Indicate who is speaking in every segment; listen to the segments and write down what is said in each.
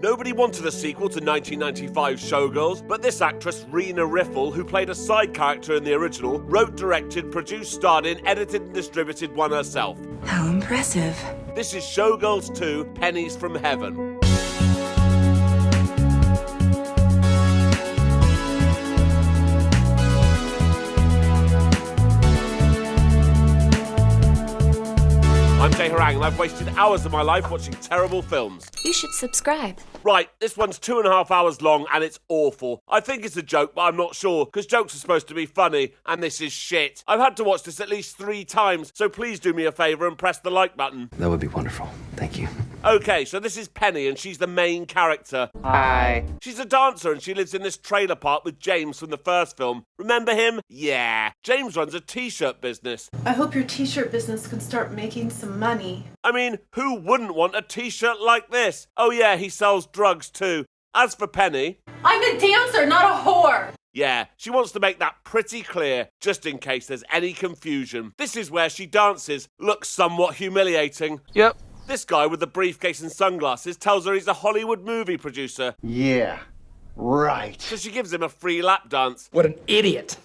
Speaker 1: Nobody wanted a sequel to 1995's Showgirls, but this actress, Rena Riffel, who played a side character in the original, wrote, directed, produced, starred in, edited and distributed one herself.
Speaker 2: How impressive.
Speaker 1: This is Showgirls 2, Pennies From Heaven. I'm Jay Harangue and I've wasted hours of my life watching terrible films.
Speaker 3: You should subscribe.
Speaker 1: Right, this one's 2.5 hours long and it's awful. I think it's a joke, but I'm not sure, because jokes are supposed to be funny, and this is shit. I've had to watch this at least 3 times, so please do me a favour and press the like button.
Speaker 4: That would be wonderful. Thank you.
Speaker 1: Okay, so this is Penny and she's the main character.
Speaker 4: Hi.
Speaker 1: She's a dancer and she lives in this trailer park with James from the first film. Remember him? Yeah. James runs a t-shirt business.
Speaker 5: I hope your t-shirt business can start making some money.
Speaker 1: I mean, who wouldn't want a t-shirt like this? Oh yeah, he sells drugs too. As for Penny...
Speaker 5: I'm a dancer, not a whore!
Speaker 1: Yeah, she wants to make that pretty clear, just in case there's any confusion. This is where she dances. Looks somewhat humiliating.
Speaker 4: Yep.
Speaker 1: This guy with the briefcase and sunglasses tells her he's a Hollywood movie producer.
Speaker 6: Yeah, right.
Speaker 1: So she gives him a free lap dance.
Speaker 6: What an idiot.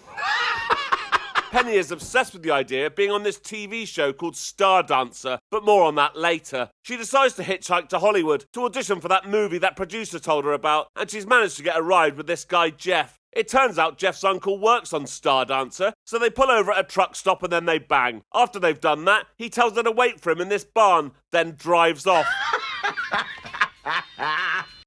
Speaker 1: Penny is obsessed with the idea of being on this TV show called Star Dancer, but more on that later. She decides to hitchhike to Hollywood to audition for that movie that producer told her about, and she's managed to get a ride with this guy Jeff. It turns out Jeff's uncle works on Star Dancer, so they pull over at a truck stop and then they bang. After they've done that, he tells her to wait for him in this barn, then drives off.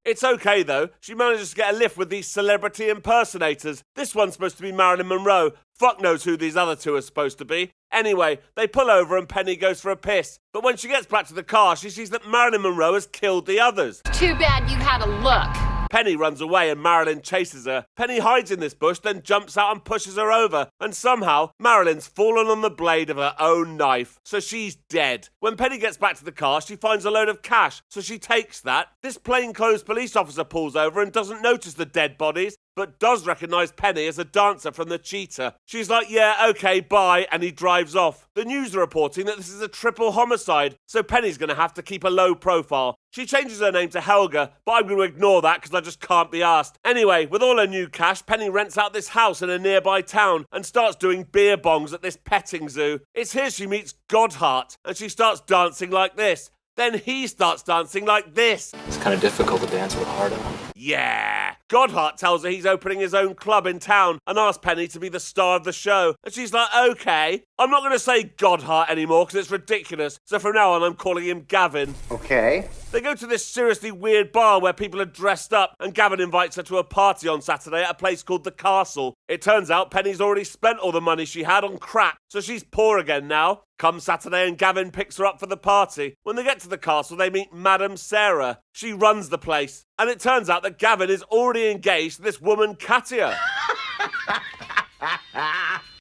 Speaker 1: It's okay though, she manages to get a lift with these celebrity impersonators. This one's supposed to be Marilyn Monroe. Fuck knows who these other two are supposed to be. Anyway, they pull over and Penny goes for a piss. But when she gets back to the car, she sees that Marilyn Monroe has killed the others.
Speaker 3: Too bad you had a look.
Speaker 1: Penny runs away and Marilyn chases her. Penny hides in this bush, then jumps out and pushes her over. And somehow, Marilyn's fallen on the blade of her own knife. So she's dead. When Penny gets back to the car, she finds a load of cash. So she takes that. This plainclothes police officer pulls over and doesn't notice the dead bodies, but does recognise Penny as a dancer from the Cheetah. She's like, yeah, okay, bye, and he drives off. The news are reporting that this is a triple homicide, so Penny's going to have to keep a low profile. She changes her name to Helga, but I'm going to ignore that because I just can't be asked. Anyway, with all her new cash, Penny rents out this house in a nearby town and starts doing beer bongs at this petting zoo. It's here she meets Godheart, and she starts dancing like this. Then he starts dancing like this.
Speaker 4: It's kind of difficult to dance with a heart on.
Speaker 1: Yeah. Godheart tells her he's opening his own club in town and asks Penny to be the star of the show. And she's like, okay. I'm not going to say Godheart anymore because it's ridiculous. So from now on, I'm calling him Gavin.
Speaker 6: Okay.
Speaker 1: They go to this seriously weird bar where people are dressed up, and Gavin invites her to a party on Saturday at a place called The Castle. It turns out Penny's already spent all the money she had on crack, so she's poor again now. Come Saturday and Gavin picks her up for the party. When they get to the castle, they meet Madame Sarah. She runs the place. And it turns out that Gavin is already engaged to this woman, Katia.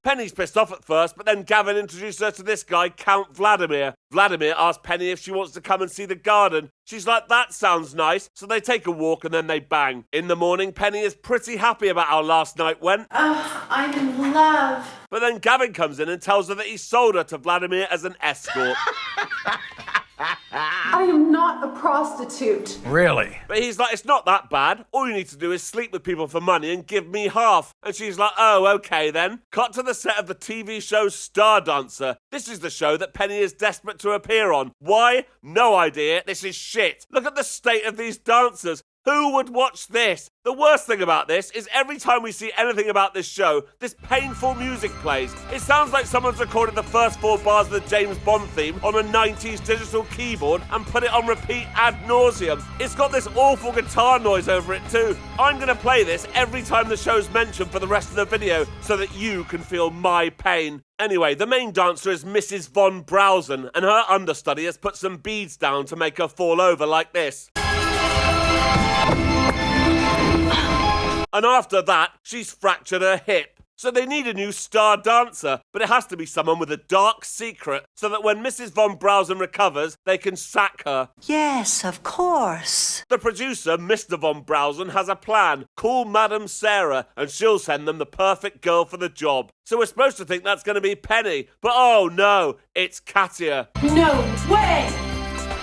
Speaker 1: Penny's pissed off at first, but then Gavin introduces her to this guy, Count Vladimir. Vladimir asks Penny if she wants to come and see the garden. She's like, that sounds nice. So they take a walk and then they bang. In the morning, Penny is pretty happy about how last night went.
Speaker 5: I'm in love.
Speaker 1: But then Gavin comes in and tells her that he sold her to Vladimir as an escort.
Speaker 5: I am not a prostitute.
Speaker 6: Really?
Speaker 1: But he's like, it's not that bad. All you need to do is sleep with people for money and give me half. And she's like, oh, okay then. Cut to the set of the TV show Star Dancer. This is the show that Penny is desperate to appear on. Why? No idea. This is shit. Look at the state of these dancers. Who would watch this? The worst thing about this is every time we see anything about this show, this painful music plays. It sounds like someone's recorded the first 4 bars of the James Bond theme on a 90s digital keyboard and put it on repeat ad nauseum. It's got this awful guitar noise over it too. I'm going to play this every time the show's mentioned for the rest of the video so that you can feel my pain. Anyway, the main dancer is Mrs. Von Brausen, and her understudy has put some beads down to make her fall over like this. And after that, she's fractured her hip. So they need a new star dancer, but it has to be someone with a dark secret, so that when Mrs. Von Brausen recovers, they can sack her.
Speaker 2: Yes, of course.
Speaker 1: The producer, Mr. Von Brausen, has a plan. Call Madame Sarah, and she'll send them the perfect girl for the job. So we're supposed to think that's going to be Penny, but oh no, it's Katia.
Speaker 5: No way!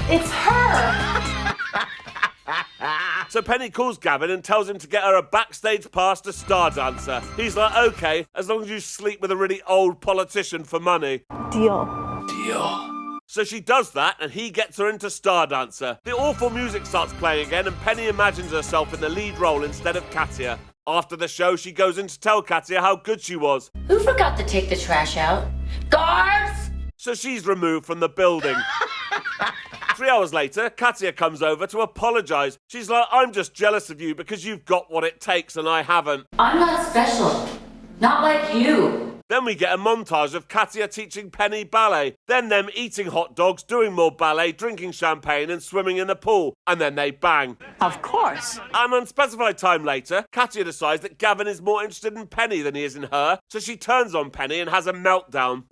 Speaker 5: It's her!
Speaker 1: So Penny calls Gavin and tells him to get her a backstage pass to Stardancer. He's like, okay, as long as you sleep with a really old politician for money.
Speaker 4: Deal.
Speaker 1: So she does that, and he gets her into Stardancer. The awful music starts playing again, and Penny imagines herself in the lead role instead of Katya. After the show, she goes in to tell Katya how good she was.
Speaker 7: Who forgot to take the trash out? Guards!
Speaker 1: So she's removed from the building. 3 hours later, Katya comes over to apologise. She's like, I'm just jealous of you because you've got what it takes and I haven't.
Speaker 7: I'm not special. Not like you.
Speaker 1: Then we get a montage of Katya teaching Penny ballet, then them eating hot dogs, doing more ballet, drinking champagne and swimming in the pool, and then they bang.
Speaker 2: Of course.
Speaker 1: An unspecified time later, Katya decides that Gavin is more interested in Penny than he is in her, so she turns on Penny and has a meltdown.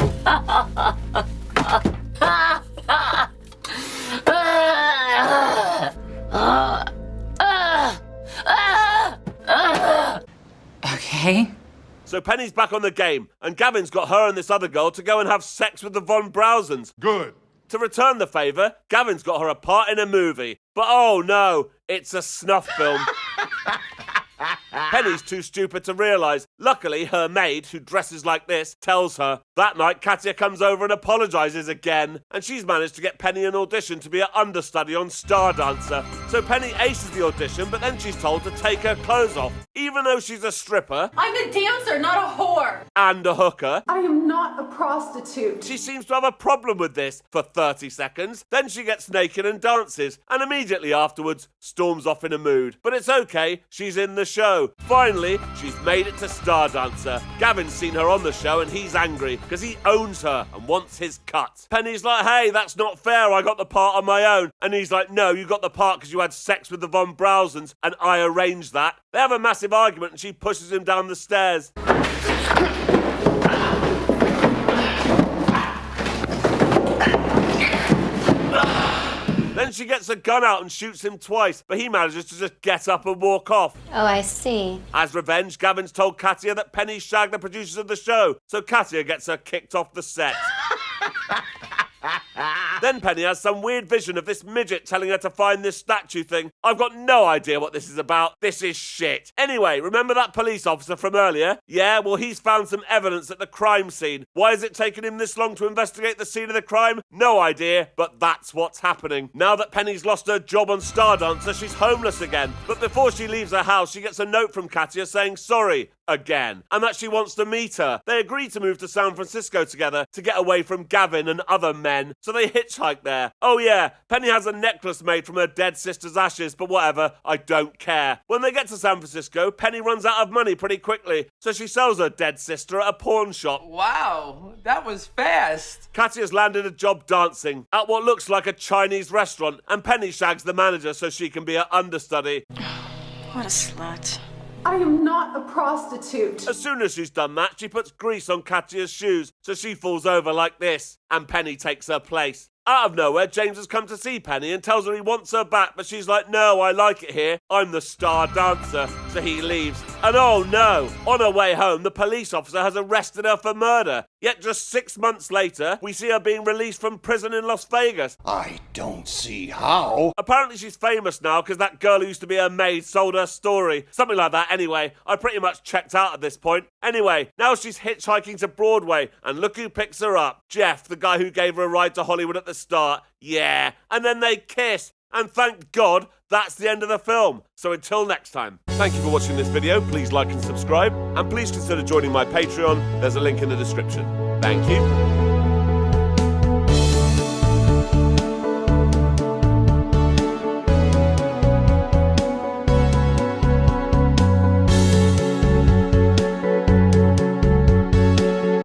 Speaker 2: Okay.
Speaker 1: So Penny's back on the game, and Gavin's got her and this other girl to go and have sex with the Von Brausens.
Speaker 8: Good.
Speaker 1: To return the favour, Gavin's got her a part in a movie. But oh no, it's a snuff film. Penny's too stupid to realise. Luckily, her maid, who dresses like this, tells her. That night, Katya comes over and apologises again, and she's managed to get Penny an audition to be an understudy on Stardancer. So Penny aces the audition, but then she's told to take her clothes off, even though she's a stripper
Speaker 5: I'm a dancer, not a whore.
Speaker 1: and a hooker.
Speaker 5: I am not a prostitute.
Speaker 1: She seems to have a problem with this for 30 seconds. Then she gets naked and dances, and immediately afterwards storms off in a mood. But it's okay, she's in the show. Finally, she's made it to Stardancer. Gavin's seen her on the show and he's angry because he owns her and wants his cut. Penny's like, hey, that's not fair, I got the part on my own. And he's like, no, you got the part because you had sex with the Von Brausens and I arranged that. They have a massive argument and she pushes him down the stairs. Then she gets a gun out and shoots him twice, but he manages to just get up and walk off.
Speaker 3: Oh, I see.
Speaker 1: As revenge, Gavin's told Katya that Penny shagged the producers of the show, so Katya gets her kicked off the set. Then Penny has some weird vision of this midget telling her to find this statue thing. I've got no idea what this is about. This is shit. Anyway, remember that police officer from earlier? Yeah, well, he's found some evidence at the crime scene. Why has it taken him this long to investigate the scene of the crime? No idea, but that's what's happening. Now that Penny's lost her job on Stardancer, she's homeless again. But before she leaves her house, she gets a note from Katya saying sorry. Again, and that she wants to meet her. They agree to move to San Francisco together to get away from Gavin and other men, so they hitchhike there. Oh yeah, Penny has a necklace made from her dead sister's ashes, but whatever, I don't care. When they get to San Francisco, Penny runs out of money pretty quickly, so she sells her dead sister at a pawn shop.
Speaker 9: Wow, that was fast.
Speaker 1: Katya's landed a job dancing at what looks like a Chinese restaurant, and Penny shags the manager so she can be her understudy.
Speaker 2: What a slut.
Speaker 5: I am not a prostitute.
Speaker 1: As soon as she's done that, she puts grease on Katya's shoes, so she falls over like this, and Penny takes her place. Out of nowhere, James has come to see Penny and tells her he wants her back, but she's like, no, I like it here. I'm the star dancer. So he leaves. And oh no, on her way home, the police officer has arrested her for murder. Yet just 6 months later, we see her being released from prison in Las Vegas.
Speaker 8: I don't see how.
Speaker 1: Apparently she's famous now because that girl who used to be her maid sold her story. Something like that anyway. I pretty much checked out at this point. Anyway, now she's hitchhiking to Broadway, and look who picks her up. Jeff, the guy who gave her a ride to Hollywood at the start. Yeah. And then they kiss. And thank God, that's the end of the film. So until next time. Thank you for watching this video. Please like and subscribe. And please consider joining my Patreon. There's a link in the description. Thank you.